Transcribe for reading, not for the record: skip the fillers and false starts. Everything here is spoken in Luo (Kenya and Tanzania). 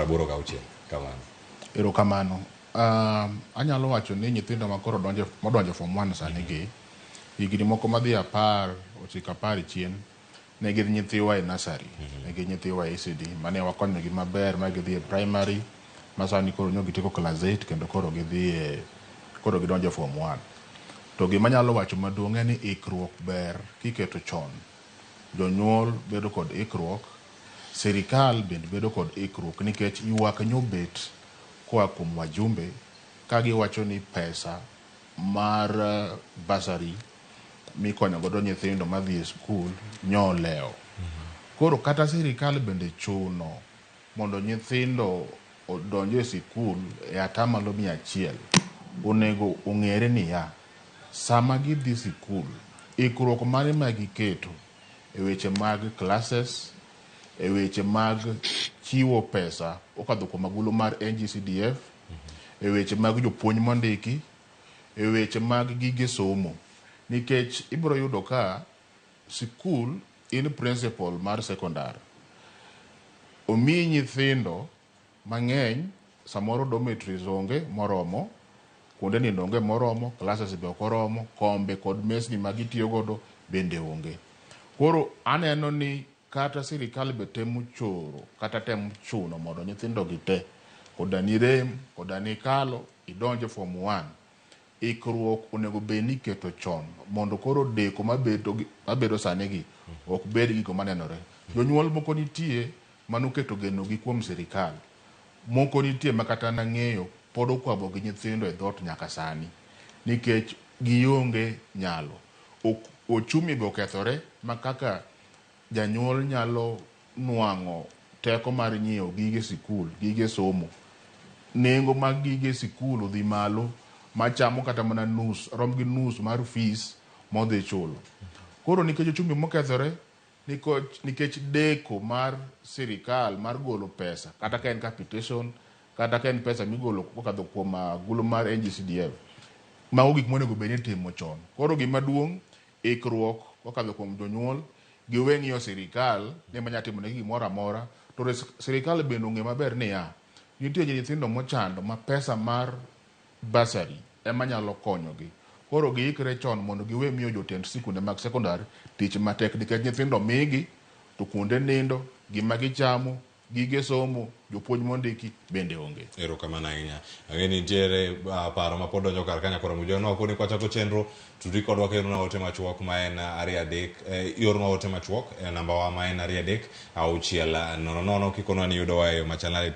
86 kamano. Erokamano. Anyalo wacho ni nyithindo makoro modonjo form 1 sani gi higni moko madhi 10 ochiko 10 chien ne gin nyithiwa e nursery, ne gin nyithiwa e ECD mane wakonyogi maber ma gidhi e primary ma sani koro nyo gitieko class 8 kendo koro gidonjo form 1. To gima nyalo wacho maduong' en ni ikruok ber kiketo chon. Jonyuol bedo kod ikruok, sirikal bende bedo kod ikruok nikech ywak nyobet koa kuom wajumbe ka giwacho ni pesa mar basari mikonyo godo nyithindo madhi e skul nyoleo. Koro kata sirikal bende chuno mondo nyithindo odonje e skul e atamalo 100 onego ong'ere niya, sama gidhi skul ikruok mare ma giketo e weche mag classes, e weche mag chiwo pesa okadho kuom agulu mar NGCDF, e weche mag jopuonj mondiki, e weche mag gige somo. Nikech ibiro yudo ka skul in principal mar sekondar omiyi nyithindo mang'eny, samoro dormitories onge moromo, kuonde nindo onge moromo, classes be ok oromo, kombe kod mesni magitiyo godo bende onge. Koro aneno ni kata sirikal be temo choro kata temo chuno mondo nyithindo gite koda ni rem koda ni kalo idonje form 1, ikruok onego bed ni keto chon mondo koro deko mabedo sani gi ok bed gigo manenore. Jonyuol moko nitie manoketo geno gi kuom sirikal, moko nitie makata nang'eyo pod okwabo gi nyithindo e dhot nyaka sani nikech gionge nyalo. Ochumi be okethore makaka janyuol nyalo nuang'o teko mar nyiewo gige sikul, gige somo. Nengo mag gige sikul odhi malo machamo kata mana rom gi nus mar fees modhi chulo. Koro nikech ochumi mokethore, nikech deko mar sirikal mar golo pesa, kata ka en capitation, kata ka en pesa migolo kokadho kuom agulu mar NGCDF, mago gik monego bed ni timo chon. Koro gima duong' ikruok kokadho kuom jonyuol, giwe ng'iyo sirikal ni manya timo ne gimoro amora, to sirikal bende ong'e maber niya, nitie nyithindo mochando ma pesa mar basari ema nyalo konyogi. Koro giikre chon mondo giwe miyo jotend sikunde mag sekondar tich matek nikech nyithindo migi to kuonde nindo, gima gichamo, gige somo, jopuonj mondiki bende onge. Erokamano ahinya. Ang'eni nitiere paro ma pod donjo kar kanya koro mujono koni kwachako chenro tudri kodwa kerona ote machuok ma en 23 yorwa ote machuok e namba wa ma en 23 600 kikonwa ni yudo wa e yo machalare